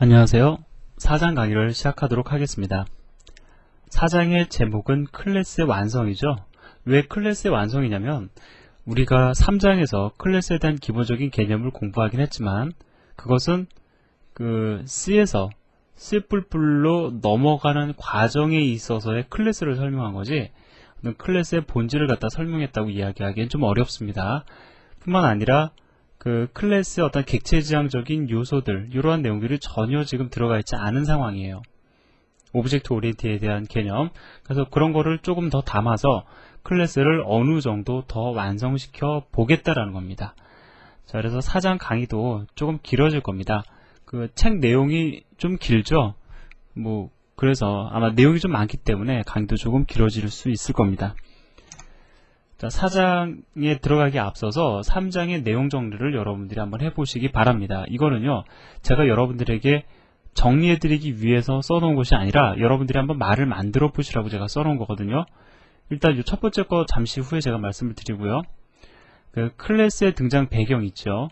안녕하세요. 4장 강의를 시작하도록 하겠습니다. 4장의 제목은 클래스의 완성이죠. 왜 클래스의 완성이냐면 우리가 3장에서 클래스에 대한 기본적인 개념을 공부하긴 했지만 그것은 C에서 C++로 넘어가는 과정에 있어서의 클래스를 설명한 거지 클래스의 본질을 갖다 설명했다고 이야기하기엔 좀 어렵습니다. 뿐만 아니라 클래스의 어떤 객체지향적인 요소들, 이러한 내용들이 전혀 지금 들어가 있지 않은 상황이에요. 오브젝트 오리엔티에 대한 개념. 그래서 그런 거를 조금 더 담아서 클래스를 어느 정도 더 완성시켜 보겠다라는 겁니다. 자, 그래서 4장 강의도 조금 길어질 겁니다. 책 내용이 좀 길죠? 그래서 아마 내용이 좀 많기 때문에 강의도 조금 길어질 수 있을 겁니다. 자, 4장에 들어가기 앞서서 3장의 내용 정리를 여러분들이 한번 해보시기 바랍니다. 이거는요, 제가 여러분들에게 정리해드리기 위해서 써놓은 것이 아니라 여러분들이 한번 말을 만들어 보시라고 제가 써놓은 거거든요. 일단 이 첫 번째 거 잠시 후에 제가 말씀을 드리고요. 클래스의 등장 배경 있죠.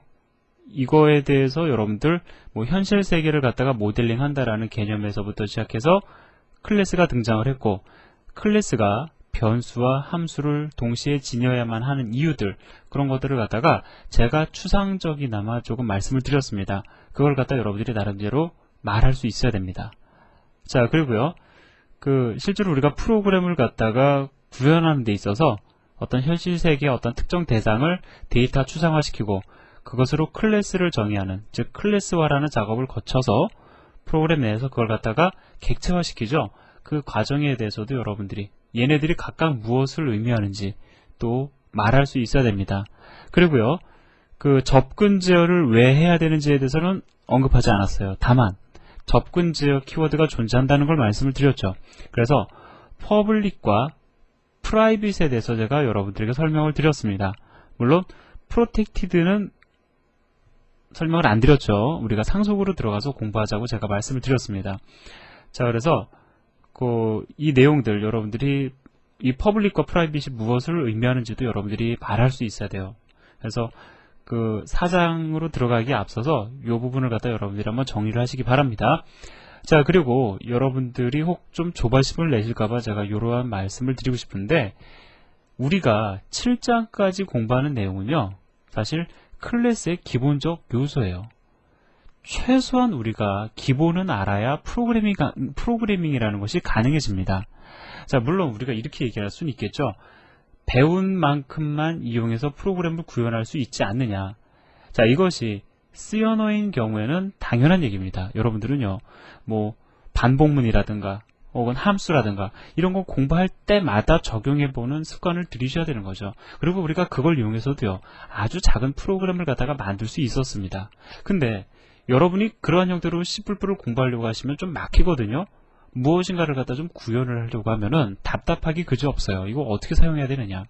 이거에 대해서 여러분들 현실 세계를 갖다가 모델링 한다라는 개념에서부터 시작해서 클래스가 등장을 했고, 클래스가 변수와 함수를 동시에 지녀야만 하는 이유들, 그런 것들을 갖다가 제가 추상적이나마 조금 말씀을 드렸습니다. 그걸 갖다 여러분들이 나름대로 말할 수 있어야 됩니다. 자, 그리고요, 실제로 우리가 프로그램을 갖다가 구현하는 데 있어서 어떤 현실 세계의 어떤 특정 대상을 데이터 추상화시키고 그것으로 클래스를 정의하는, 즉 클래스화라는 작업을 거쳐서 프로그램 내에서 그걸 갖다가 객체화시키죠. 그 과정에 대해서도 여러분들이 얘네들이 각각 무엇을 의미하는지 또 말할 수 있어야 됩니다. 그리고요, 접근 제어를 왜 해야 되는지에 대해서는 언급하지 않았어요. 다만 접근 제어 키워드가 존재한다는 걸 말씀을 드렸죠. 그래서 퍼블릭과 프라이빗에 대해서 제가 여러분들에게 설명을 드렸습니다. 물론 프로텍티드는 설명을 안 드렸죠. 우리가 상속으로 들어가서 공부하자고 제가 말씀을 드렸습니다. 자, 그래서 이 내용들 여러분들이 이 퍼블릭과 프라이빗이 무엇을 의미하는지도 여러분들이 말할 수 있어야 돼요. 그래서 4장으로 들어가기에 앞서서 이 부분을 갖다 여러분들이 한번 정리를 하시기 바랍니다. 자, 그리고 여러분들이 혹 좀 조바심을 내실까봐 제가 이러한 말씀을 드리고 싶은데, 우리가 7장까지 공부하는 내용은요, 사실 클래스의 기본적 요소예요. 최소한 우리가 기본은 알아야 프로그래밍이라는 것이 가능해집니다. 자, 물론 우리가 이렇게 얘기할 수는 있겠죠. 배운 만큼만 이용해서 프로그램을 구현할 수 있지 않느냐. 자, 이것이 C 언어인 경우에는 당연한 얘기입니다. 여러분들은요, 반복문이라든가 혹은 함수라든가 이런 거 공부할 때마다 적용해보는 습관을 들이셔야 되는 거죠. 그리고 우리가 그걸 이용해서도요, 아주 작은 프로그램을 갖다가 만들 수 있었습니다. 근데 여러분이 그러한 형태로 C++를 공부하려고 하시면 좀 막히거든요. 무엇인가를 갖다 좀 구현을 하려고 하면은 답답하기 그지없어요. 이거 어떻게 사용해야 되느냐.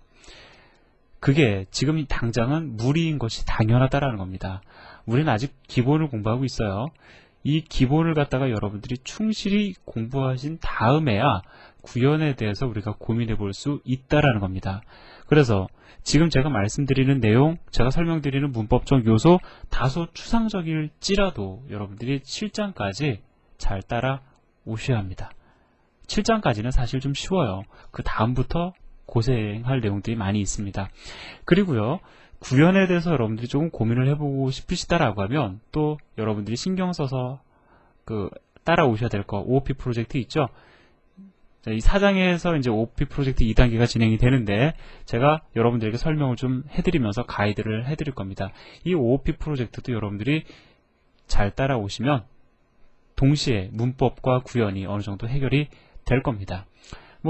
그게 지금 당장은 무리인 것이 당연하다라는 겁니다. 우리는 아직 기본을 공부하고 있어요. 이 기본을 갖다가 여러분들이 충실히 공부하신 다음에야 구현에 대해서 우리가 고민해 볼 수 있다라는 겁니다. 그래서 지금 제가 말씀드리는 내용, 제가 설명드리는 문법적 요소 다소 추상적일지라도 여러분들이 7장까지 잘 따라오셔야 합니다. 7장까지는 사실 좀 쉬워요. 그 다음부터 고생할 내용들이 많이 있습니다. 그리고요, 구현에 대해서 여러분들이 조금 고민을 해보고 싶으시다라고 하면 또 여러분들이 신경 써서 따라오셔야 될 거, OOP 프로젝트 있죠? 자, 이 4장에서 이제 OOP 프로젝트 2단계가 진행이 되는데 제가 여러분들에게 설명을 좀 해드리면서 가이드를 해드릴 겁니다. 이 OOP 프로젝트도 여러분들이 잘 따라오시면 동시에 문법과 구현이 어느 정도 해결이 될 겁니다.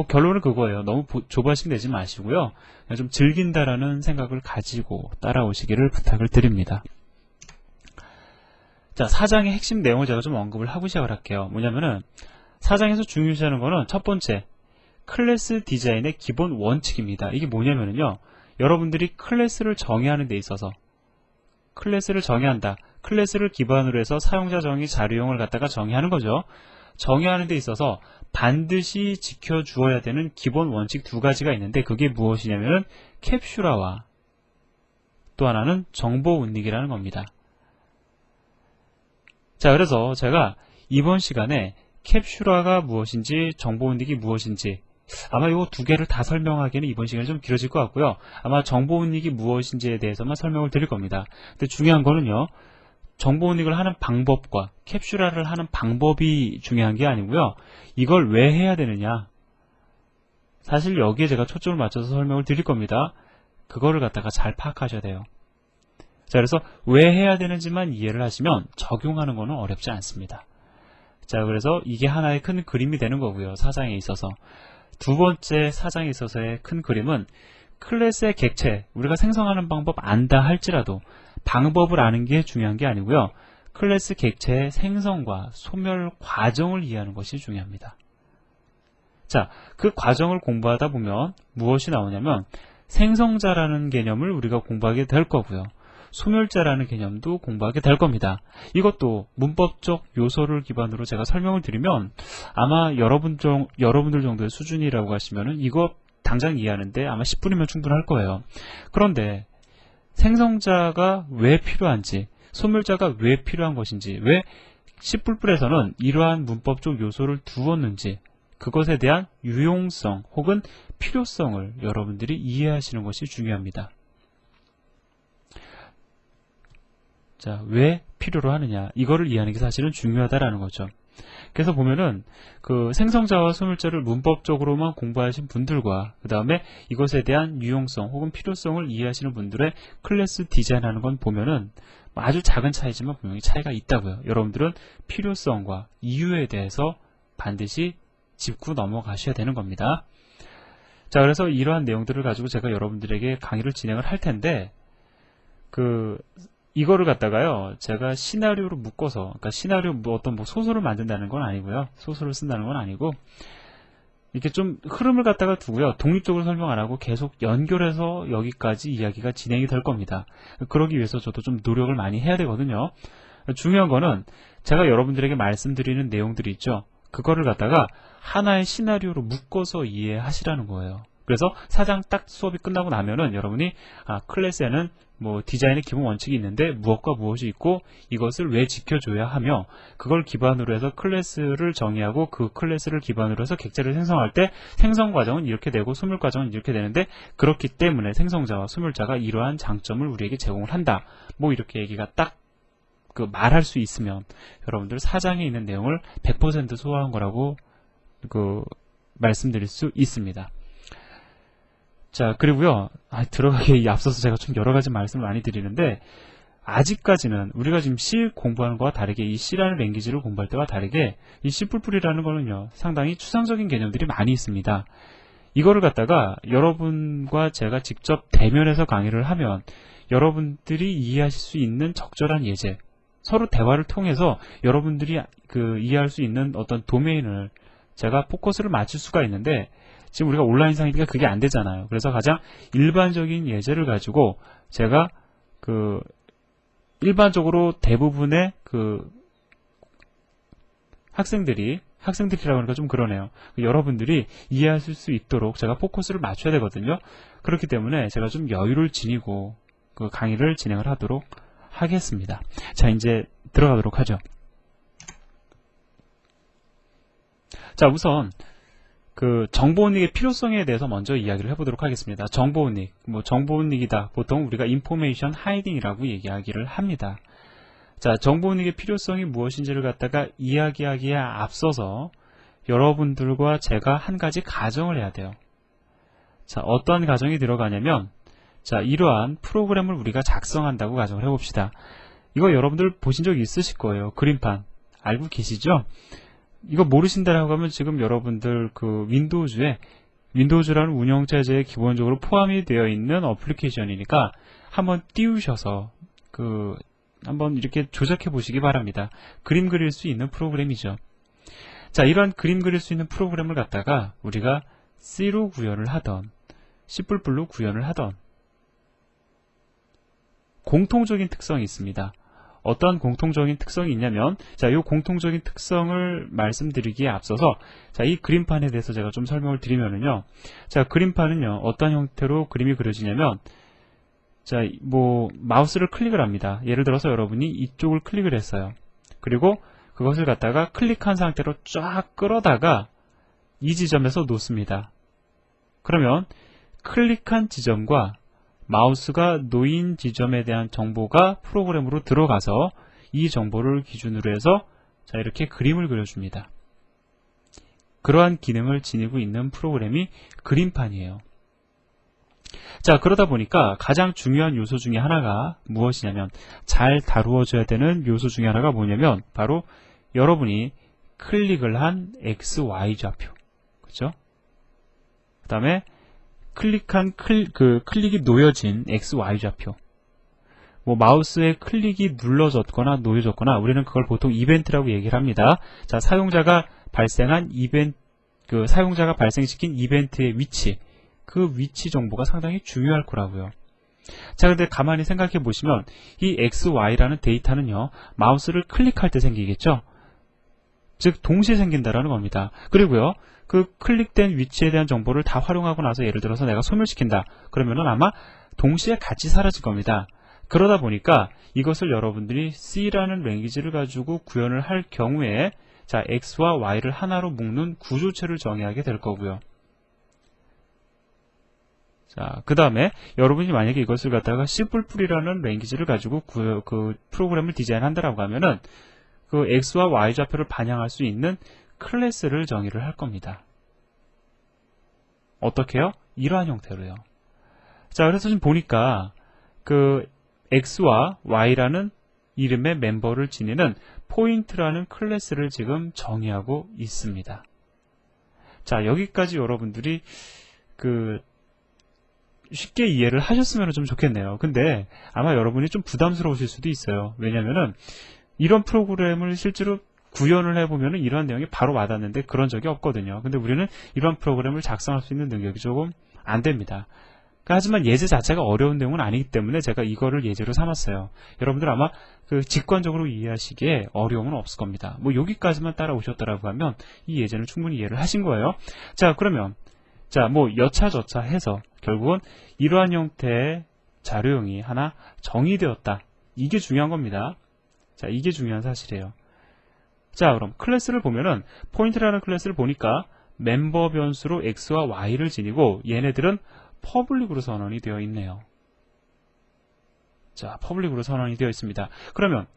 결론은 그거예요. 너무 조바심 내지 마시고요. 그냥 좀 즐긴다라는 생각을 가지고 따라오시기를 부탁을 드립니다. 자, 4장의 핵심 내용을 제가 좀 언급을 하고 시작을 할게요. 뭐냐면은 4장에서 중요시하는 거는 첫 번째, 클래스 디자인의 기본 원칙입니다. 이게 뭐냐면은요, 여러분들이 클래스를 정의하는 데 있어서 클래스를 정의한다. 클래스를 기반으로 해서 사용자 정의, 자료용을 갖다가 정의하는 거죠. 정의하는 데 있어서 반드시 지켜주어야 되는 기본 원칙 두 가지가 있는데 그게 무엇이냐면은 캡슐화와 또 하나는 정보 운익이라는 겁니다. 자, 그래서 제가 이번 시간에 캡슐화가 무엇인지 정보은닉이 무엇인지 아마 이 두 개를 다 설명하기에는 이번 시간이 좀 길어질 것 같고요. 아마 정보은닉이 무엇인지에 대해서만 설명을 드릴 겁니다. 근데 중요한 거는요. 정보은닉을 하는 방법과 캡슐화를 하는 방법이 중요한 게 아니고요. 이걸 왜 해야 되느냐. 사실 여기에 제가 초점을 맞춰서 설명을 드릴 겁니다. 그거를 갖다가 잘 파악하셔야 돼요. 자, 그래서 왜 해야 되는지만 이해를 하시면 적용하는 거는 어렵지 않습니다. 자, 그래서 이게 하나의 큰 그림이 되는 거고요. 사장에 있어서. 두 번째 사장에 있어서의 큰 그림은 클래스의 객체, 우리가 생성하는 방법 안다 할지라도 방법을 아는 게 중요한 게 아니고요. 클래스 객체의 생성과 소멸 과정을 이해하는 것이 중요합니다. 자, 그 과정을 공부하다 보면 무엇이 나오냐면 생성자라는 개념을 우리가 공부하게 될 거고요. 소멸자라는 개념도 공부하게 될 겁니다. 이것도 문법적 요소를 기반으로 제가 설명을 드리면 아마 여러분들 정도의 수준이라고 하시면은 이거 당장 이해하는데 아마 10분이면 충분할 거예요. 그런데 생성자가 왜 필요한지, 소멸자가 왜 필요한 것인지, 왜 C++에서는 이러한 문법적 요소를 두었는지, 그것에 대한 유용성 혹은 필요성을 여러분들이 이해하시는 것이 중요합니다. 자, 왜 필요로 하느냐, 이거를 이해하는 게 사실은 중요하다라는 거죠. 그래서 보면은 그 생성자와 소멸자를 문법적으로만 공부하신 분들과 그 다음에 이것에 대한 유용성 혹은 필요성을 이해하시는 분들의 클래스 디자인하는 건 보면은 아주 작은 차이지만 분명히 차이가 있다고요. 여러분들은 필요성과 이유에 대해서 반드시 짚고 넘어가셔야 되는 겁니다. 자, 그래서 이러한 내용들을 가지고 제가 여러분들에게 강의를 진행을 할 텐데 이거를 갖다가요, 제가 시나리오로 묶어서, 그러니까 시나리오 어떤 소설을 만든다는 건 아니고요. 소설을 쓴다는 건 아니고, 이렇게 좀 흐름을 갖다가 두고요. 독립적으로 설명 안 하고 계속 연결해서 여기까지 이야기가 진행이 될 겁니다. 그러기 위해서 저도 좀 노력을 많이 해야 되거든요. 중요한 거는 제가 여러분들에게 말씀드리는 내용들이 있죠. 그거를 갖다가 하나의 시나리오로 묶어서 이해하시라는 거예요. 그래서 사장 딱 수업이 끝나고 나면은 여러분이 클래스에는 디자인의 기본 원칙이 있는데 무엇과 무엇이 있고 이것을 왜 지켜줘야 하며 그걸 기반으로 해서 클래스를 정의하고 그 클래스를 기반으로 해서 객체를 생성할 때 생성 과정은 이렇게 되고 소멸 과정은 이렇게 되는데 그렇기 때문에 생성자와 소멸자가 이러한 장점을 우리에게 제공을 한다. 이렇게 얘기가 딱 말할 수 있으면 여러분들 사장에 있는 내용을 100% 소화한 거라고 말씀드릴 수 있습니다. 자, 그리고요, 들어가기에 앞서서 제가 좀 여러 가지 말씀을 많이 드리는데, 아직까지는 우리가 지금 C 공부하는 거와 다르게 이 C라는 랭귀지를 공부할 때와 다르게 이 C++이라는 거는요, 상당히 추상적인 개념들이 많이 있습니다. 이거를 갖다가 여러분과 제가 직접 대면해서 강의를 하면 여러분들이 이해하실 수 있는 적절한 예제, 서로 대화를 통해서 여러분들이 이해할 수 있는 어떤 도메인을 제가 포커스를 맞출 수가 있는데, 지금 우리가 온라인상이니까 그게 안 되잖아요. 그래서 가장 일반적인 예제를 가지고 제가 일반적으로 대부분의 학생들이라고 하니까 좀 그러네요. 여러분들이 이해하실 수 있도록 제가 포커스를 맞춰야 되거든요. 그렇기 때문에 제가 좀 여유를 지니고 강의를 진행을 하도록 하겠습니다. 자, 이제 들어가도록 하죠. 자, 우선 정보은닉의 필요성에 대해서 먼저 이야기를 해보도록 하겠습니다. 정보은닉, 정보은닉이다. 보통 우리가 인포메이션 하이딩이라고 얘기하기를 합니다. 자, 정보은닉의 필요성이 무엇인지를 갖다가 이야기하기에 앞서서 여러분들과 제가 한 가지 가정을 해야 돼요. 자, 어떠한 가정이 들어가냐면, 자, 이러한 프로그램을 우리가 작성한다고 가정을 해봅시다. 이거 여러분들 보신 적 있으실 거예요. 그림판. 알고 계시죠? 이거 모르신다라고 하면 지금 여러분들 윈도우즈라는 운영체제에 기본적으로 포함이 되어 있는 어플리케이션이니까 한번 띄우셔서 한번 이렇게 조작해 보시기 바랍니다. 그림 그릴 수 있는 프로그램이죠. 자, 이러한 그림 그릴 수 있는 프로그램을 갖다가 우리가 C로 구현을 하던 C++로 구현을 하던 공통적인 특성이 있습니다. 어떠한 공통적인 특성이 있냐면, 자, 이 공통적인 특성을 말씀드리기에 앞서서, 자, 이 그림판에 대해서 제가 좀 설명을 드리면은요, 자, 그림판은요, 어떤 형태로 그림이 그려지냐면, 자, 마우스를 클릭을 합니다. 예를 들어서 여러분이 이쪽을 클릭을 했어요. 그리고 그것을 갖다가 클릭한 상태로 쫙 끌어다가 이 지점에서 놓습니다. 그러면 클릭한 지점과 마우스가 놓인 지점에 대한 정보가 프로그램으로 들어가서 이 정보를 기준으로 해서 자, 이렇게 그림을 그려줍니다. 그러한 기능을 지니고 있는 프로그램이 그림판이에요. 자, 그러다 보니까 가장 중요한 요소 중에 하나가 무엇이냐면, 잘 다루어져야 되는 요소 중에 하나가 뭐냐면 바로 여러분이 클릭을 한 XY 좌표, 그죠? 그 다음에 클릭한 클릭이 놓여진 XY 좌표, 뭐 마우스의 클릭이 눌러졌거나 놓여졌거나, 우리는 그걸 보통 이벤트라고 얘기를 합니다. 자, 사용자가 발생한 사용자가 발생시킨 이벤트의 위치, 그 위치 정보가 상당히 중요할 거라고요. 자, 근데 가만히 생각해 보시면 이 XY라는 데이터는요, 마우스를 클릭할 때 생기겠죠? 즉 동시에 생긴다라는 겁니다. 그리고요, 그 클릭된 위치에 대한 정보를 다 활용하고 나서 예를 들어서 내가 소멸시킨다. 그러면은 아마 동시에 같이 사라질 겁니다. 그러다 보니까 이것을 여러분들이 C라는 랭귀지를 가지고 구현을 할 경우에 자, X와 Y를 하나로 묶는 구조체를 정의하게 될 거고요. 자, 그 다음에 여러분이 만약에 이것을 갖다가 C++이라는 랭귀지를 가지고 그 프로그램을 디자인한다라고 하면은 그 X와 Y 좌표를 반영할 수 있는 클래스를 정의를 할 겁니다. 어떻게요? 이러한 형태로요. 자, 그래서 지금 보니까 그 X와 Y라는 이름의 멤버를 지니는 포인트라는 클래스를 지금 정의하고 있습니다. 자, 여기까지 여러분들이 쉽게 이해를 하셨으면 좀 좋겠네요. 근데 아마 여러분이 좀 부담스러우실 수도 있어요. 왜냐면은 이런 프로그램을 실제로 구현을 해보면은 이러한 내용이 바로 와닿는데 그런 적이 없거든요. 근데 우리는 이러한 프로그램을 작성할 수 있는 능력이 조금 안 됩니다. 하지만 예제 자체가 어려운 내용은 아니기 때문에 제가 이거를 예제로 삼았어요. 여러분들 아마 직관적으로 이해하시기에 어려움은 없을 겁니다. 뭐 여기까지만 따라오셨더라고 하면 이 예제는 충분히 이해를 하신 거예요. 자, 그러면 뭐 여차저차 해서 결국은 이러한 형태의 자료형이 하나 정의되었다. 이게 중요한 겁니다. 자, 이게 중요한 사실이에요. 자, 그럼 클래스를 보면은 포인트라는 클래스를 보니까 멤버 변수로 X와 Y를 지니고 얘네들은 퍼블릭으로 선언이 되어 있네요. 자, 퍼블릭으로 선언이 되어 있습니다. 그러면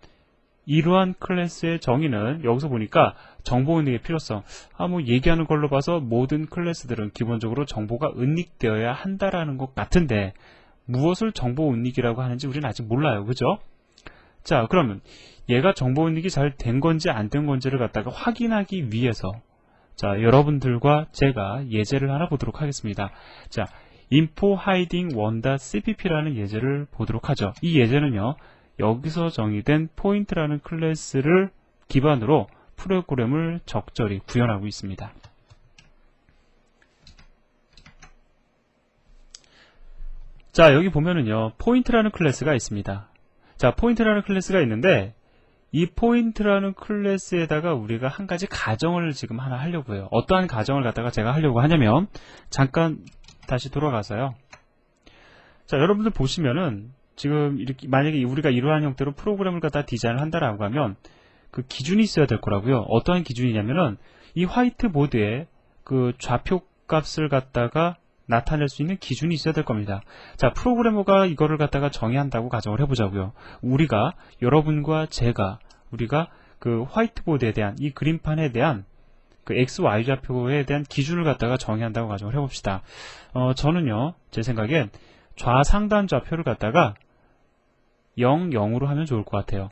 이러한 클래스의 정의는 여기서 보니까 정보 은닉의 필요성, 뭐 얘기하는 걸로 봐서 모든 클래스들은 기본적으로 정보가 은닉되어야 한다라는 것 같은데 무엇을 정보 은닉이라고 하는지 우리는 아직 몰라요. 그죠? 자, 그러면 얘가 정보 은닉이 잘 된 건지 안 된 건지를 갖다가 확인하기 위해서 자, 여러분들과 제가 예제를 하나 보도록 하겠습니다. 자, info hiding 1.cpp라는 예제를 보도록 하죠. 이 예제는요, 여기서 정의된 포인트라는 클래스를 기반으로 프로그램을 적절히 구현하고 있습니다. 자, 여기 보면은요, 포인트라는 클래스가 있습니다. 자, 포인트라는 클래스가 있는데 이 포인트라는 클래스에다가 우리가 한 가지 가정을 지금 하나 하려고 해요. 어떠한 가정을 갖다가 제가 하려고 하냐면 잠깐 다시 돌아가서요. 자, 여러분들 보시면은 지금 이렇게 만약에 우리가 이러한 형태로 프로그램을 갖다 디자인을 한다라고 하면 그 기준이 있어야 될 거라고요. 어떠한 기준이냐면은 이 화이트보드에 그 좌표 값을 갖다가 나타낼 수 있는 기준이 있어야 될 겁니다. 자, 프로그래머가 이거를 갖다가 정의한다고 가정을 해보자고요. 여러분과 제가 우리가 그 화이트보드에 대한 이 그림판에 대한 그 X, Y 좌표에 대한 기준을 갖다가 정의한다고 가정을 해봅시다. 저는요, 제 생각엔 좌상단 좌표를 갖다가 0, 0으로 하면 좋을 것 같아요.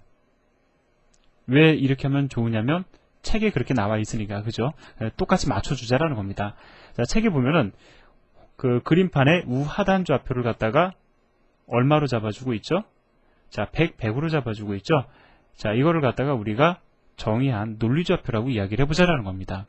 왜 이렇게 하면 좋으냐면 책에 그렇게 나와 있으니까, 그죠? 똑같이 맞춰주자라는 겁니다. 자, 책에 보면은 그 그림판의 우하단 좌표를 갖다가 얼마로 잡아주고 있죠? 자, 100, 100으로 잡아주고 있죠? 자, 이거를 갖다가 우리가 정의한 논리좌표라고 이야기를 해보자라는 겁니다.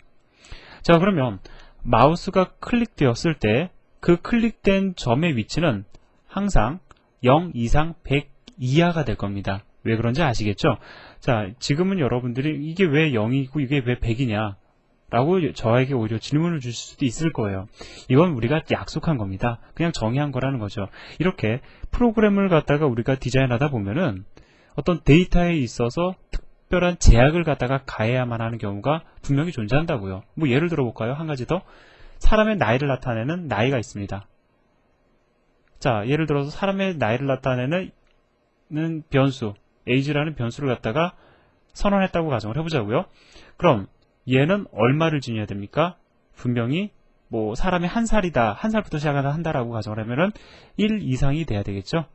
자, 그러면 마우스가 클릭되었을 때 그 클릭된 점의 위치는 항상 0 이상 100 이하가 될 겁니다. 왜 그런지 아시겠죠? 자, 지금은 여러분들이 이게 왜 0이고 이게 왜 100이냐 라고 저에게 오히려 질문을 주실 수도 있을 거예요. 이건 우리가 약속한 겁니다. 그냥 정의한 거라는 거죠. 이렇게 프로그램을 갖다가 우리가 디자인하다 보면은 어떤 데이터에 있어서 특별한 제약을 갖다가 가해야만 하는 경우가 분명히 존재한다고요. 뭐 예를 들어볼까요? 한 가지 더. 사람의 나이를 나타내는 나이가 있습니다. 자, 예를 들어서 사람의 나이를 나타내는 변수, age라는 변수를 갖다가 선언했다고 가정을 해보자고요. 그럼 얘는 얼마를 지녀야 됩니까? 분명히 뭐 사람이 한 살이다, 한 살부터 시작한다라고 가정을 하면은 1 이상이 돼야 되겠죠.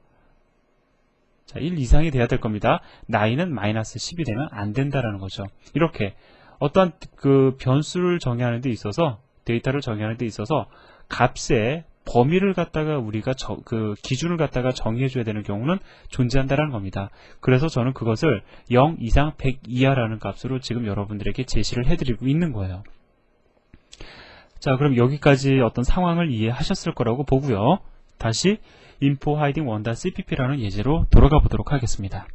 자, 1 이상이 돼야 될 겁니다. 나이는 마이너스 10이 되면 안 된다라는 거죠. 이렇게 어떠한 그 변수를 정의하는 데 있어서, 데이터를 정의하는 데 있어서 값의 범위를 갖다가 우리가 그 기준을 갖다가 정의해 줘야 되는 경우는 존재한다라는 겁니다. 그래서 저는 그것을 0 이상 100 이하라는 값으로 지금 여러분들에게 제시를 해드리고 있는 거예요. 자, 그럼 여기까지 어떤 상황을 이해하셨을 거라고 보고요. 다시 info hiding 1.cpp라는 예제로 돌아가 보도록 하겠습니다.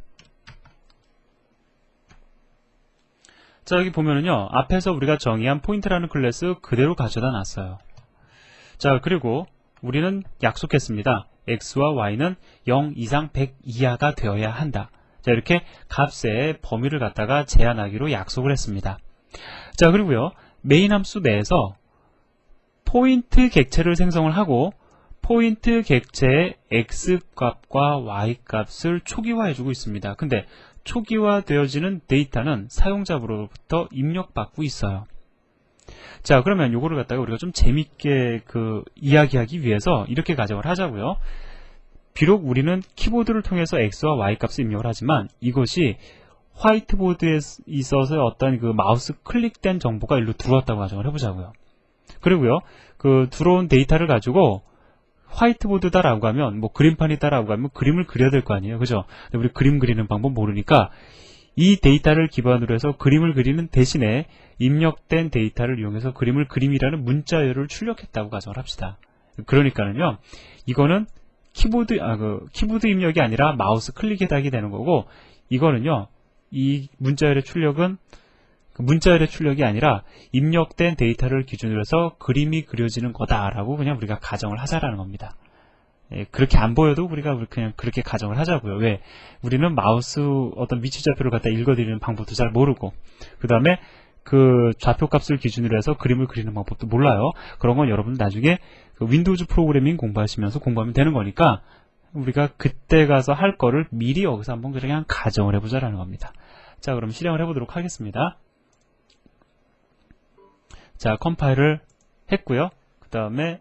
자, 여기 보면은요, 앞에서 우리가 정의한 포인트라는 클래스 그대로 가져다 놨어요. 자, 그리고 우리는 약속했습니다. x와 y는 0 이상 100 이하가 되어야 한다. 자, 이렇게 값의 범위를 갖다가 제한하기로 약속을 했습니다. 자, 그리고요, 메인 함수 내에서 포인트 객체를 생성을 하고 포인트 객체의 x값과 y값을 초기화해주고 있습니다. 근데 초기화되어지는 데이터는 사용자로부터 입력받고 있어요. 자, 그러면 요거를 갖다가 우리가 좀 재밌게 이야기하기 위해서 이렇게 가정을 하자고요. 비록 우리는 키보드를 통해서 x와 y 값을 입력을 하지만 이것이 화이트보드에 있어서 어떤 그 마우스 클릭된 정보가 일로 들어왔다고 가정을 해보자고요. 그리고요, 그 들어온 데이터를 가지고 화이트보드다라고 하면, 뭐 그림판이다라고 하면 그림을 그려야 될 거 아니에요, 그죠? 근데 우리 그림 그리는 방법 모르니까 이 데이터를 기반으로 해서 그림을 그리는 대신에 입력된 데이터를 이용해서 그림을 그림이라는 문자열을 출력했다고 가정을 합시다. 그러니까는요, 이거는 키보드 입력이 아니라 마우스 클릭에다 하게 되는 거고, 이거는요, 이 문자열의 출력은 문자열의 출력이 아니라 입력된 데이터를 기준으로 해서 그림이 그려지는 거다라고 그냥 우리가 가정을 하자라는 겁니다. 예, 그렇게 안 보여도 우리가 그냥 그렇게 가정을 하자고요. 왜? 우리는 마우스 어떤 위치 좌표를 갖다 읽어드리는 방법도 잘 모르고, 그 다음에 그 좌표 값을 기준으로 해서 그림을 그리는 방법도 몰라요. 그런 건 여러분 나중에 그 윈도우즈 프로그래밍 공부하시면서 공부하면 되는 거니까 우리가 그때 가서 할 거를 미리 여기서 한번 그냥 가정을 해보자라는 겁니다. 자, 그럼 실행을 해보도록 하겠습니다. 자, 컴파일을 했고요. 그 다음에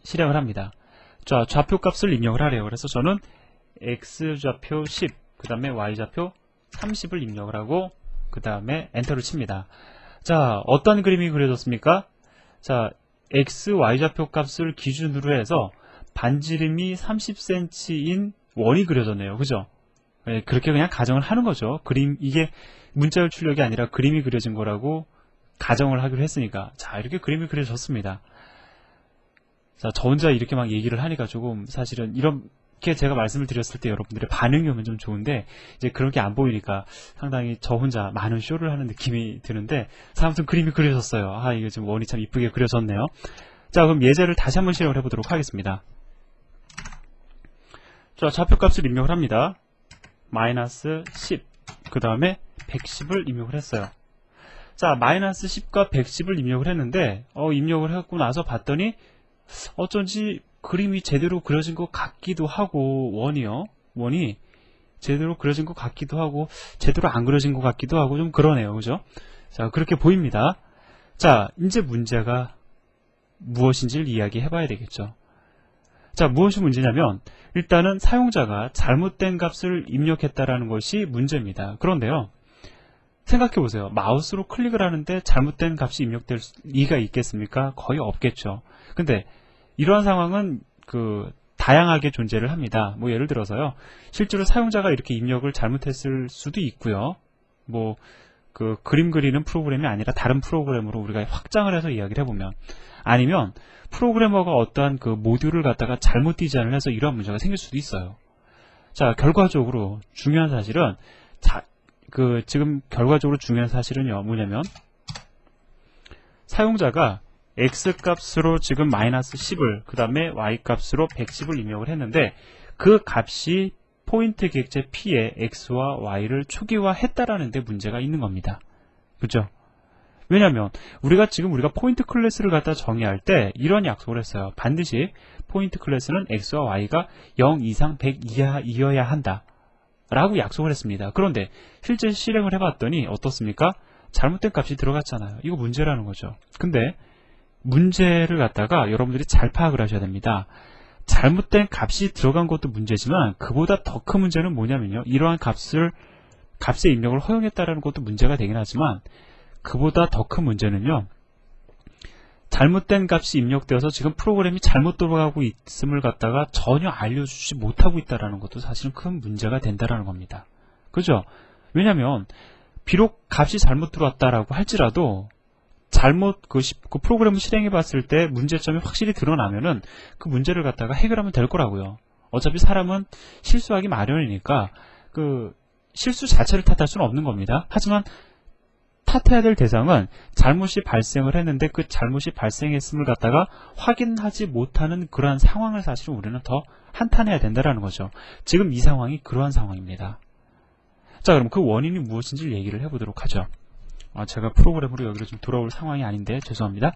실행을 합니다. 자, 좌표 값을 입력을 하래요. 그래서 저는 x좌표 10, 그 다음에 y좌표 30을 입력을 하고 그 다음에 엔터를 칩니다. 자, 어떤 그림이 그려졌습니까? 자, x, y좌표 값을 기준으로 해서 반지름이 30cm인 원이 그려졌네요. 그죠? 네, 그렇게 그냥 가정을 하는 거죠. 이게 문자열 출력이 아니라 그림이 그려진 거라고 가정을 하기로 했으니까. 자, 이렇게 그림이 그려졌습니다. 자, 저 혼자 이렇게 막 얘기를 하니까 조금 사실은 이렇게 제가 말씀을 드렸을 때 여러분들의 반응이 오면 좀 좋은데, 이제 그런 게 안 보이니까 상당히 저 혼자 많은 쇼를 하는 느낌이 드는데, 아무튼 그림이 그려졌어요. 아, 이게 지금 원이 참 이쁘게 그려졌네요. 자, 그럼 예제를 다시 한번 실행을 해보도록 하겠습니다. 자, 좌표 값을 입력을 합니다. 마이너스 10, 그 다음에 110을 입력을 했어요. 자, 마이너스 10과 110을 입력을 했는데, 입력을 하고 나서 봤더니, 어쩐지 그림이 제대로 그려진 것 같기도 하고, 원이 제대로 그려진 것 같기도 하고, 제대로 안 그려진 것 같기도 하고, 좀 그러네요. 그죠? 자, 그렇게 보입니다. 자, 이제 문제가 무엇인지를 이야기해 봐야 되겠죠. 자, 무엇이 문제냐면, 일단은 사용자가 잘못된 값을 입력했다라는 것이 문제입니다. 그런데요, 생각해보세요. 마우스로 클릭을 하는데 잘못된 값이 입력될 리가 있겠습니까? 거의 없겠죠. 근데 이러한 상황은 다양하게 존재를 합니다. 뭐 예를 들어서요, 실제로 사용자가 이렇게 입력을 잘못했을 수도 있고요. 뭐 그림 그리는 프로그램이 아니라 다른 프로그램으로 우리가 확장을 해서 이야기를 해보면, 아니면 프로그래머가 어떠한 모듈을 갖다가 잘못 디자인을 해서 이러한 문제가 생길 수도 있어요. 자, 결과적으로 중요한 사실은 지금 결과적으로 중요한 사실은요, 뭐냐면, 사용자가 x값으로 지금 마이너스 10을, 그 다음에 y값으로 110을 입력을 했는데, 그 값이 포인트 객체 P의 X와 Y를 초기화했다라는 데 문제가 있는 겁니다. 그죠? 왜냐면 우리가 포인트 클래스를 갖다 정의할 때 이런 약속을 했어요. 반드시 포인트 클래스는 X와 Y가 0 이상 100 이하이어야 한다 라고 약속을 했습니다. 그런데 실제 실행을 해봤더니 어떻습니까? 잘못된 값이 들어갔잖아요. 이거 문제라는 거죠. 근데 문제를 갖다가 여러분들이 잘 파악을 하셔야 됩니다. 잘못된 값이 들어간 것도 문제지만 그보다 더 큰 문제는 뭐냐면요. 이러한 값의 입력을 허용했다라는 것도 문제가 되긴 하지만 그보다 더 큰 문제는요. 잘못된 값이 입력되어서 지금 프로그램이 잘못 돌아가고 있음을 갖다가 전혀 알려주지 못하고 있다는 것도 사실은 큰 문제가 된다는 겁니다. 그죠? 왜냐하면 비록 값이 잘못 들어왔다라고 할지라도 그 프로그램을 실행해 봤을 때 문제점이 확실히 드러나면은 그 문제를 갖다가 해결하면 될 거라고요. 어차피 사람은 실수하기 마련이니까 그 실수 자체를 탓할 수는 없는 겁니다. 하지만 탓해야 될 대상은 잘못이 발생을 했는데 그 잘못이 발생했음을 갖다가 확인하지 못하는 그러한 상황을 사실은 우리는 더 한탄해야 된다는 거죠. 지금 이 상황이 그러한 상황입니다. 자, 그럼 그 원인이 무엇인지 얘기를 해보도록 하죠. 제가 프로그램으로 여기로 좀 돌아올 상황이 아닌데 죄송합니다.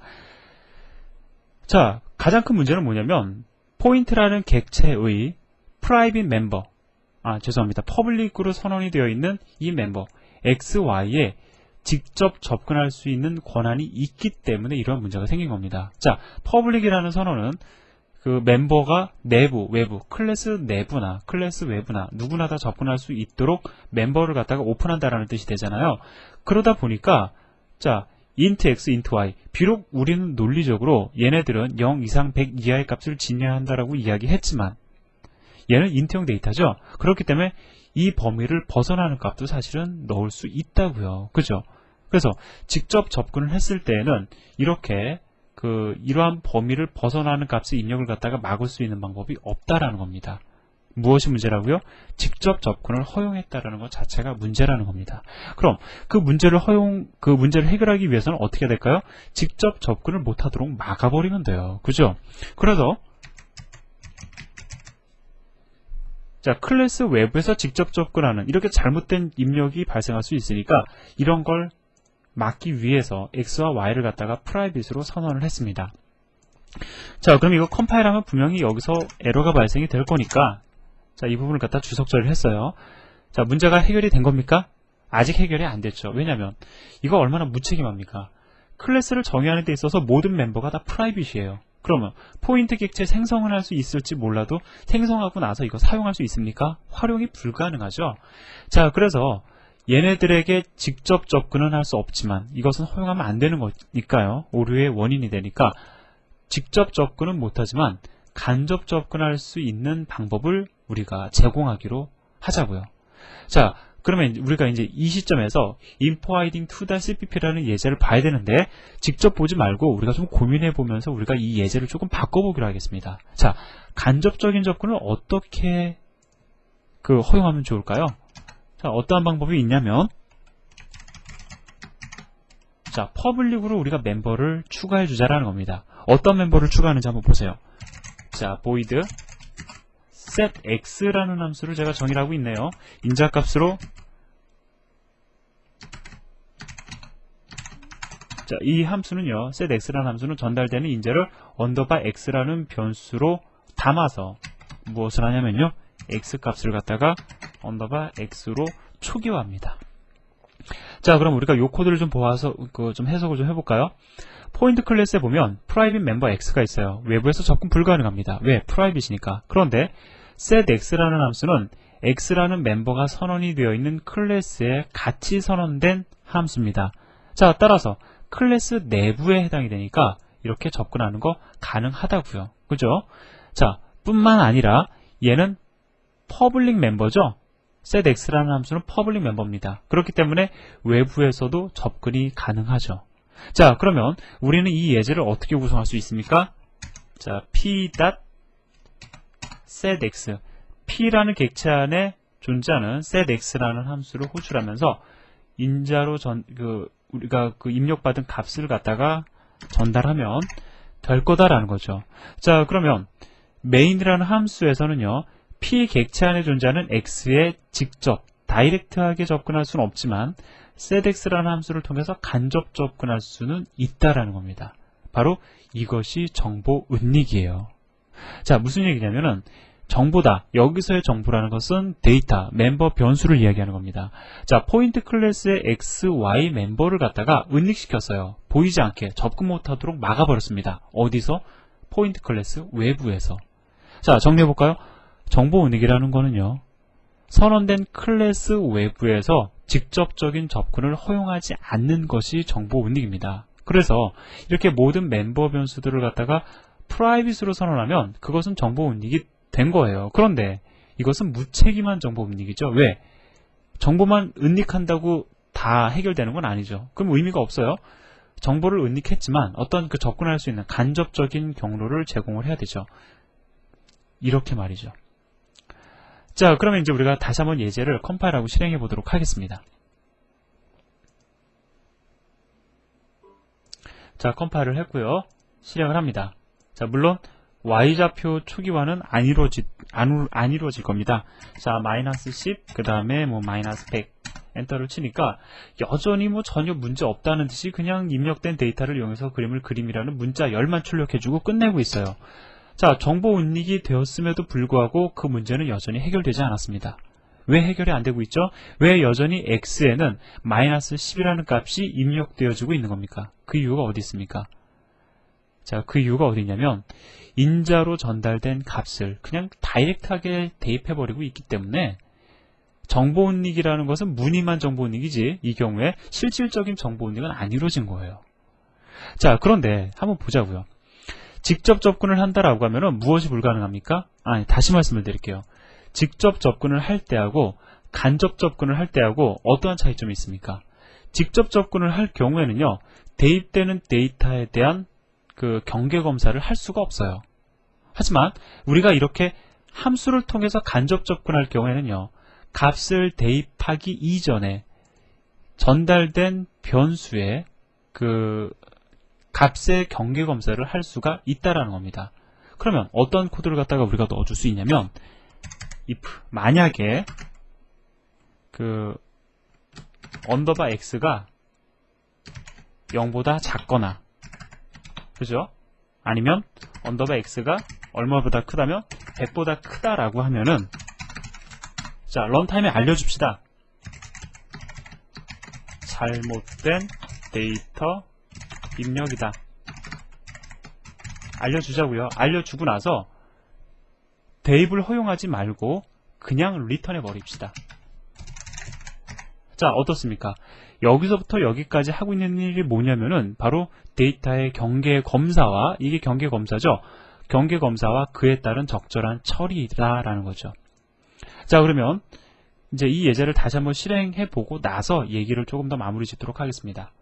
자, 가장 큰 문제는 뭐냐면 포인트라는 객체의 private member, 죄송합니다. 퍼블릭으로 선언이 되어 있는 이 멤버 X, Y에 직접 접근할 수 있는 권한이 있기 때문에 이러한 문제가 생긴 겁니다. 자, 퍼블릭이라는 선언은 그 멤버가 내부, 외부, 클래스 내부나 클래스 외부나 누구나 다 접근할 수 있도록 멤버를 갖다가 오픈한다라는 뜻이 되잖아요. 그러다 보니까 자, int x, int y. 비록 우리는 논리적으로 얘네들은 0 이상 100 이하의 값을 진행한다라고 이야기했지만 얘는 int형 데이터죠. 그렇기 때문에 이 범위를 벗어나는 값도 사실은 넣을 수 있다고요. 그죠? 그래서 직접 접근을 했을 때에는 이렇게 이러한 범위를 벗어나는 값의 입력을 갖다가 막을 수 있는 방법이 없다라는 겁니다. 무엇이 문제라고요? 직접 접근을 허용했다라는 것 자체가 문제라는 겁니다. 그럼 그 문제를 해결하기 위해서는 어떻게 해야 될까요? 직접 접근을 못하도록 막아버리면 돼요. 그죠? 그래서 자, 클래스 외부에서 직접 접근하는 이렇게 잘못된 입력이 발생할 수 있으니까 이런 걸 막기 위해서 X와 Y를 갖다가 프라이빗으로 선언을 했습니다. 자, 그럼 이거 컴파일하면 분명히 여기서 에러가 발생이 될 거니까 자, 이 부분을 갖다 주석 처리를 했어요. 자, 문제가 해결이 된 겁니까? 아직 해결이 안 됐죠. 왜냐면 이거 얼마나 무책임합니까? 클래스를 정의하는 데 있어서 모든 멤버가 다 프라이빗이에요. 그러면 포인트 객체 생성을 할 수 있을지 몰라도 생성하고 나서 이거 사용할 수 있습니까? 활용이 불가능하죠. 자, 그래서 얘네들에게 직접 접근은 할 수 없지만 이것은 허용하면 안 되는 거니까요. 오류의 원인이 되니까 직접 접근은 못하지만 간접 접근할 수 있는 방법을 우리가 제공하기로 하자고요. 자, 그러면 우리가 이제 이 시점에서 info-hiding to.cpp라는 예제를 봐야 되는데 직접 보지 말고 우리가 좀 고민해 보면서 우리가 이 예제를 조금 바꿔보기로 하겠습니다. 자, 간접적인 접근을 어떻게 허용하면 좋을까요? 자, 어떠한 방법이 있냐면 자, 퍼블릭으로 우리가 멤버를 추가해 주자라는 겁니다. 어떤 멤버를 추가하는지 한번 보세요. 자, void setx라는 함수를 제가 정의를 하고 있네요. 인자값으로 자, 이 함수는요, setx라는 함수는 전달되는 인재를 언더바 x라는 변수로 담아서 무엇을 하냐면요, x 값을 갖다가 언더바 x로 초기화합니다. 자, 그럼 우리가 이 코드를 좀 보아서 좀 해석을 좀 해볼까요? 포인트 클래스에 보면 private member x가 있어요. 외부에서 접근 불가능합니다. 왜? private이니까. 그런데 setx라는 함수는 x라는 멤버가 선언이 되어 있는 클래스에 같이 선언된 함수입니다. 자, 따라서 클래스 내부에 해당이 되니까 이렇게 접근하는 거 가능하다고요. 그죠? 자, 뿐만 아니라 얘는 퍼블릭 멤버죠? setx라는 함수는 퍼블릭 멤버입니다. 그렇기 때문에 외부에서도 접근이 가능하죠. 자, 그러면 우리는 이 예제를 어떻게 구성할 수 있습니까? 자, p.setx p라는 객체 안에 존재하는 setx라는 함수를 호출하면서 인자로 우리가 입력받은 값을 갖다가 전달하면 될 거다라는 거죠. 자, 그러면 main이라는 함수에서는요, P 객체 안에 존재하는 X에 직접 다이렉트하게 접근할 수는 없지만 setX라는 함수를 통해서 간접 접근할 수는 있다라는 겁니다. 바로 이것이 정보 은닉이에요. 자, 무슨 얘기냐면은 정보다. 여기서의 정보라는 것은 데이터, 멤버 변수를 이야기하는 겁니다. 자, 포인트 클래스의 X, Y 멤버를 갖다가 은닉시켰어요. 보이지 않게 접근 못하도록 막아버렸습니다. 어디서? 포인트 클래스 외부에서. 자, 정리해볼까요? 정보 은닉이라는 거는요, 선언된 클래스 외부에서 직접적인 접근을 허용하지 않는 것이 정보 은닉입니다. 그래서 이렇게 모든 멤버 변수들을 갖다가 프라이빗으로 선언하면 그것은 정보 은닉이 된 거예요. 그런데 이것은 무책임한 정보 은닉이죠. 왜? 정보만 은닉한다고 다 해결되는 건 아니죠. 그럼 의미가 없어요. 정보를 은닉했지만 어떤 그 접근할 수 있는 간접적인 경로를 제공을 해야 되죠. 이렇게 말이죠. 자, 그러면 이제 우리가 다시 한번 예제를 컴파일하고 실행해 보도록 하겠습니다. 자, 컴파일을 했고요. 실행을 합니다. 자, 물론 Y좌표 초기화는 안 이루어질 겁니다. 자, 마이너스 10, 그 다음에 뭐 마이너스 100 엔터를 치니까 여전히 뭐 전혀 문제 없다는 듯이 그냥 입력된 데이터를 이용해서 그림을 그림이라는 문자 열만 출력해주고 끝내고 있어요. 자, 정보 은닉이 되었음에도 불구하고 그 문제는 여전히 해결되지 않았습니다. 왜 해결이 안 되고 있죠? 왜 여전히 X에는 마이너스 10이라는 값이 입력되어지고 있는 겁니까? 그 이유가 어디 있습니까? 자, 그 이유가 어디 있냐면 인자로 전달된 값을 그냥 다이렉트하게 대입해버리고 있기 때문에 정보 은닉이라는 것은 무늬만 정보 은닉이지 이 경우에 실질적인 정보 은닉은 안 이루어진 거예요. 자, 그런데 한번 보자고요. 직접 접근을 한다라고 하면은 무엇이 불가능합니까? 아니, 다시 말씀을 드릴게요. 직접 접근을 할 때하고 간접 접근을 할 때하고 어떠한 차이점이 있습니까? 직접 접근을 할 경우에는요, 대입되는 데이터에 대한 그 경계 검사를 할 수가 없어요. 하지만 우리가 이렇게 함수를 통해서 간접 접근할 경우에는요, 값을 대입하기 이전에 전달된 변수의 그 값의 경계 검사를 할 수가 있다라는 겁니다. 그러면 어떤 코드를 갖다가 우리가 넣어줄 수 있냐면 if 만약에 그 언더바 x가 0보다 작거나, 그죠? 아니면 언더바 x가 얼마보다 크다면 100보다 크다라고 하면은, 자, 런타임에 알려줍시다. 잘못된 데이터 입력이다. 알려주자고요. 알려주고 나서 대입을 허용하지 말고 그냥 리턴해 버립시다. 자, 어떻습니까? 여기서부터 여기까지 하고 있는 일이 뭐냐면은 바로 데이터의 경계 검사와, 이게 경계 검사죠. 경계 검사와 그에 따른 적절한 처리다라는 거죠. 자, 그러면 이제 이 예제를 다시 한번 실행해 보고 나서 얘기를 조금 더 마무리 짓도록 하겠습니다.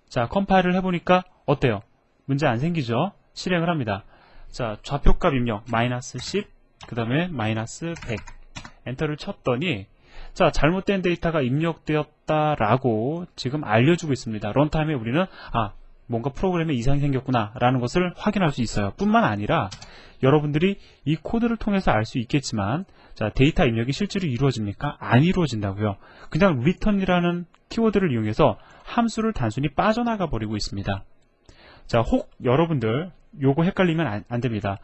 자, 컴파일을 해보니까 어때요? 문제 안 생기죠? 실행을 합니다. 자, 좌표값 입력 마이너스 10, 그 다음에 마이너스 100 엔터를 쳤더니, 자, 잘못된 데이터가 입력되었다라고 지금 알려주고 있습니다. 런타임에 우리는 뭔가 프로그램에 이상이 생겼구나 라는 것을 확인할 수 있어요. 뿐만 아니라 여러분들이 이 코드를 통해서 알 수 있겠지만, 자, 데이터 입력이 실제로 이루어집니까? 안 이루어진다고요. 그냥 return이라는 키워드를 이용해서 함수를 단순히 빠져나가 버리고 있습니다. 자, 혹 여러분들 요거 헷갈리면 안 됩니다.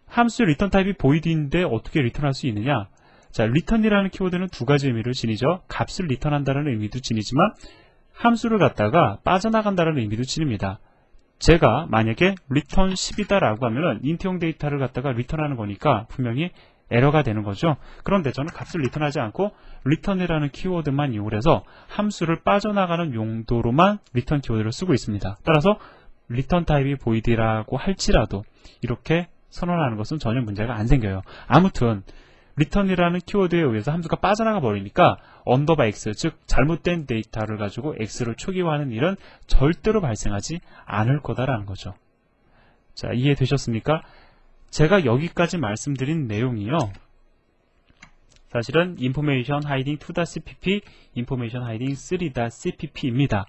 함수 리턴 타입이 void인데 어떻게 리턴할 수 있느냐? 자, return이라는 키워드는 두 가지 의미를 지니죠. 값을 리턴한다는 의미도 지니지만 함수를 갖다가 빠져나간다는 의미도 지닙니다. 제가 만약에 return 10이다라고 하면은 인트형 데이터를 갖다가 리턴하는 거니까 분명히 에러가 되는 거죠. 그런데 저는 값을 리턴하지 않고 return이라는 키워드만 이용을 해서 함수를 빠져나가는 용도로만 return 키워드를 쓰고 있습니다. 따라서 return 타입이 void라고 할지라도 이렇게 선언하는 것은 전혀 문제가 안 생겨요. 아무튼 return이라는 키워드에 의해서 함수가 빠져나가 버리니까 언더바 x, 즉 잘못된 데이터를 가지고 x를 초기화하는 일은 절대로 발생하지 않을 거다라는 거죠. 자, 이해되셨습니까? 제가 여기까지 말씀드린 내용이요, 사실은 information hiding 2.cpp, information hiding 3.cpp입니다.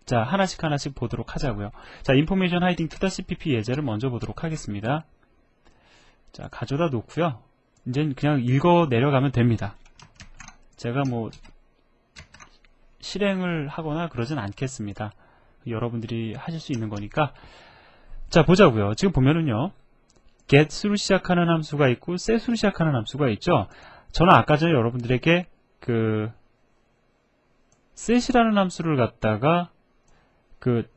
자, 하나씩 보도록 하자고요. 자, information hiding 2.cpp 예제를 먼저 보도록 하겠습니다. 자, 가져다 놓고요. 이제 그냥 읽어 내려가면 됩니다. 제가 뭐 실행을 하거나 그러진 않겠습니다. 여러분들이 하실 수 있는 거니까. 자, 보자고요. 지금 보면은요, get으로 시작하는 함수가 있고 set으로 시작하는 함수가 있죠. 저는 아까 전에 여러분들에게 그 set이라는 함수를 갖다가 그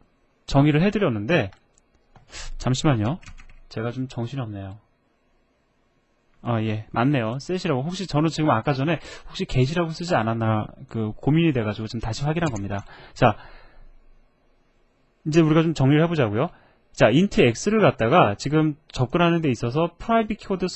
정의를 해드렸는데, 잠시만요. 제가 좀 정신이 없네요. 예, 맞네요. set이라고. 혹시 저는 지금 아까 전에 혹시 get이라고 쓰지 않았나 그 고민이 돼가지고 지금 다시 확인한 겁니다. 자, 이제 우리가 좀 정리를 해보자고요. 자, int x를 갖다가 지금 접근하는 데 있어서 private 키워드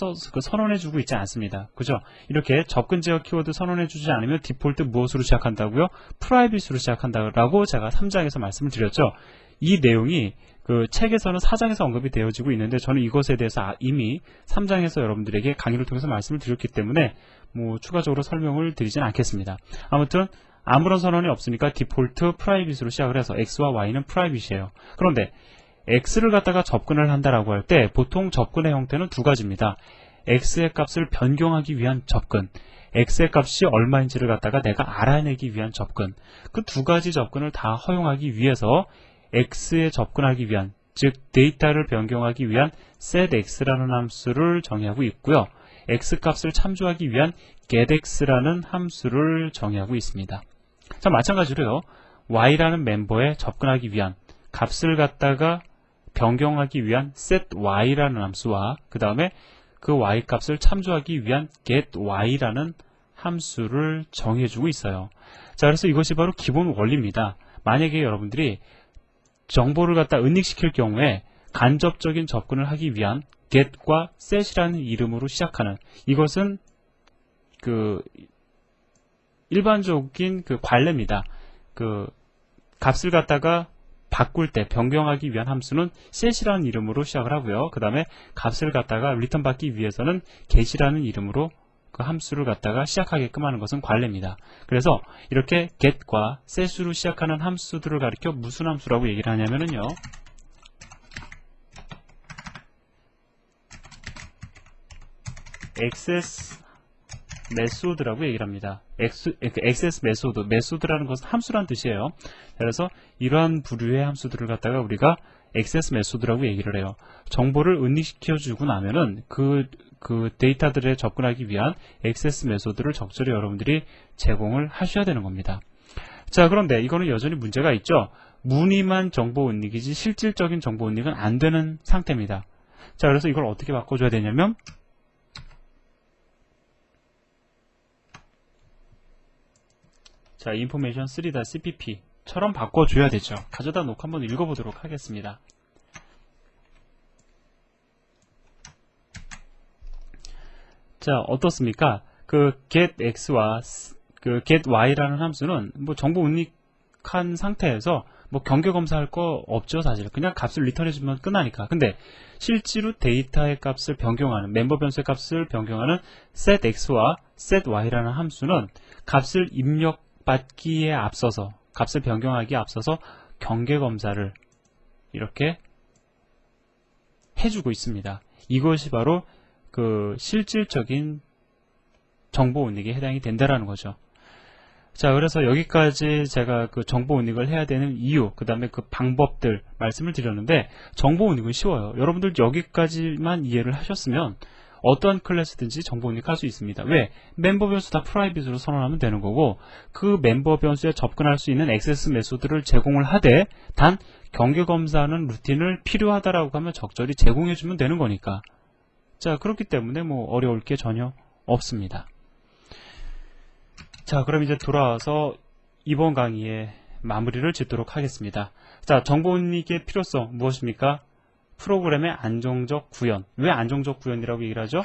선언해주고 있지 않습니다. 그죠? 이렇게 접근 지역 키워드 선언해주지 않으면 디폴트 무엇으로 시작한다고요? private로 시작한다라고 제가 3장에서 말씀을 드렸죠. 이 내용이 그 책에서는 4장에서 언급이 되어지고 있는데 저는 이것에 대해서 이미 3장에서 여러분들에게 강의를 통해서 말씀을 드렸기 때문에 뭐 추가적으로 설명을 드리진 않겠습니다. 아무튼 아무런 선언이 없으니까 디폴트 private로 시작을 해서 x와 y는 private이에요. 그런데 x를 갖다가 접근을 한다라고 할 때 보통 접근의 형태는 두 가지입니다. x의 값을 변경하기 위한 접근, x의 값이 얼마인지를 갖다가 내가 알아내기 위한 접근. 그 두 가지 접근을 다 허용하기 위해서 x에 접근하기 위한, 즉 데이터를 변경하기 위한 setx라는 함수를 정의하고 있고요. x 값을 참조하기 위한 getx라는 함수를 정의하고 있습니다. 자, 마찬가지로요. y라는 멤버에 접근하기 위한 값을 갖다가 변경하기 위한 sety라는 함수와 그 다음에 그 y 값을 참조하기 위한 gety라는 함수를 정해주고 있어요. 자, 그래서 이것이 바로 기본 원리입니다. 만약에 여러분들이 정보를 갖다 은닉시킬 경우에 간접적인 접근을 하기 위한 get과 set이라는 이름으로 시작하는, 이것은 그 일반적인 그 관례입니다. 그 값을 갖다가 바꿀 때 변경하기 위한 함수는 set이라는 이름으로 시작을 하고요. 그 다음에 값을 갖다가 리턴 받기 위해서는 get이라는 이름으로 그 함수를 갖다가 시작하게끔 하는 것은 관례입니다. 그래서 이렇게 get과 set으로 시작하는 함수들을 가리켜 무슨 함수라고 얘기를 하냐면요. access 메소드라고 얘기를 합니다. access 메소드라는 것은 함수란 뜻이에요. 그래서 이러한 부류의 함수들을 갖다가 우리가 access 메소드라고 얘기를 해요. 정보를 은닉시켜주고 나면은 그 데이터들에 접근하기 위한 access 메소드를 적절히 여러분들이 제공을 하셔야 되는 겁니다. 자, 그런데 이거는 여전히 문제가 있죠. 무늬만 정보 은닉이지 실질적인 정보 은닉은 안 되는 상태입니다. 자, 그래서 이걸 어떻게 바꿔줘야 되냐면, 자, information 3.cpp처럼 바꿔줘야 되죠. 가져다 놓고 한번 읽어보도록 하겠습니다. 자, 어떻습니까? 그 getx와 그 gety라는 함수는 뭐 정보 은닉한 상태에서 뭐 경계 검사할 거 없죠, 사실. 그냥 값을 리턴해주면 끝나니까. 근데 실제로 데이터의 값을 변경하는, 멤버 변수의 값을 변경하는 setx와 sety라는 함수는 값을 입력받기에 앞서서, 값을 변경하기에 앞서서 경계 검사를 이렇게 해주고 있습니다. 이것이 바로 그 실질적인 정보 은닉에 해당이 된다라는 거죠. 자, 그래서 여기까지 제가 그 정보 은닉을 해야 되는 이유, 그 다음에 그 방법들 말씀을 드렸는데, 정보 은닉은 쉬워요. 여러분들 여기까지만 이해를 하셨으면 어떠한 클래스든지 정보 은닉할 수 있습니다. 왜? 멤버 변수 다 프라이빗으로 선언하면 되는 거고, 그 멤버 변수에 접근할 수 있는 액세스 메소드를 제공을 하되, 단 경계 검사하는 루틴을 필요하다라고 하면 적절히 제공해주면 되는 거니까. 자, 그렇기 때문에 뭐 어려울 게 전혀 없습니다. 자, 그럼 이제 돌아와서 이번 강의의 마무리를 짓도록 하겠습니다. 자, 정보 은닉의 필요성 무엇입니까? 프로그램의 안정적 구현. 왜 안정적 구현이라고 얘기를 하죠?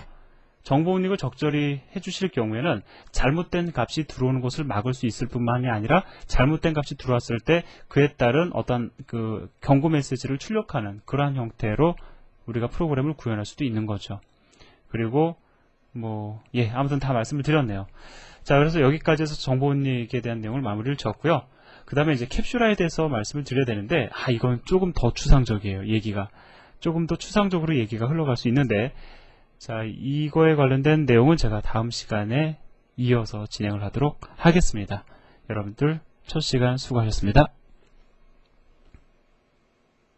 정보 은닉을 적절히 해주실 경우에는 잘못된 값이 들어오는 것을 막을 수 있을 뿐만이 아니라 잘못된 값이 들어왔을 때 그에 따른 어떤 그 경고 메시지를 출력하는 그러한 형태로 우리가 프로그램을 구현할 수도 있는 거죠. 그리고 뭐 아무튼 다 말씀을 드렸네요. 자, 그래서 여기까지 해서 정보 은닉에 대한 내용을 마무리를 지었고요. 그 다음에 이제 캡슐화에 대해서 말씀을 드려야 되는데, 이건 조금 더 추상적이에요. 얘기가 조금 더 추상적으로 얘기가 흘러갈 수 있는데, 자, 이거에 관련된 내용은 제가 다음 시간에 이어서 진행을 하도록 하겠습니다. 여러분들 첫 시간 수고하셨습니다.